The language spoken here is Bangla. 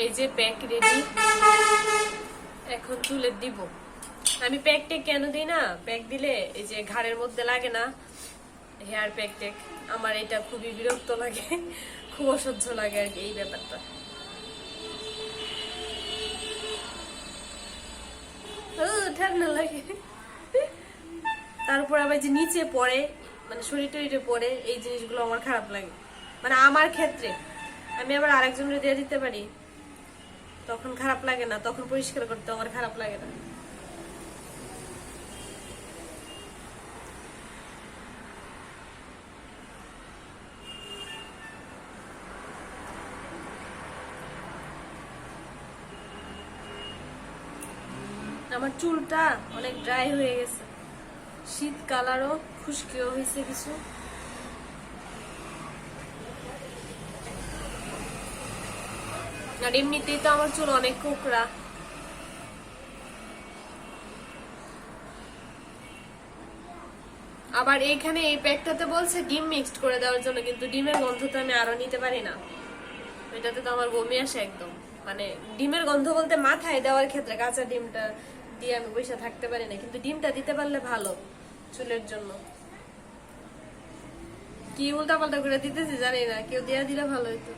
এই যে প্যাক রেডি, এখন চুলে দিব। আমি প্যাকটা কেন দিই না, প্যাক দিলে এই যে ঘাড়ের মধ্যে লাগে না হেয়ার প্যাক টেক, আমার এটা খুবই বিরক্ত লাগে, খুব অসহ্য লাগে আর কি এই ব্যাপারটা। ঠান্ডা লাগে, তারপর আবার যে নিচে পড়ে, মানে শরীর টরিটে পড়ে, এই জিনিসগুলো আমার খারাপ লাগে। মানে আমার ক্ষেত্রে আমি আবার আরেকজনের দিয়ে দিতে পারি, তখন খারাপ লাগে না, তখন পরিষ্কার করতে আমার খারাপ লাগে না। আমার চুলটা অনেক ড্রাই হয়ে গেছে, শীতকাল আরো খুশকিও হয়েছে কিছু। আর এমনিতেই তো আমার চুল অনেক কোকড়া। আবার এইখানে এই প্যাকটাতে বলছে ডিম মিক্সড করে দেওয়ার জন্য, কিন্তু ডিমের গন্ধ তো আমি আরো নিতে পারি না, এটাতে তো আমার বমি আসে একদম। মানে ডিমের গন্ধ বলতে মাথায় দেওয়ার ক্ষেত্রে কাঁচা ডিমটা দিয়ে আমি বসে থাকতে পারি না, কিন্তু ডিমটা দিতে পারলে ভালো চুলের জন্য। কি উল্টা পাল্টা করে দিতেছি জানি না, কেউ দিয়ে দিলে ভালো হইতো।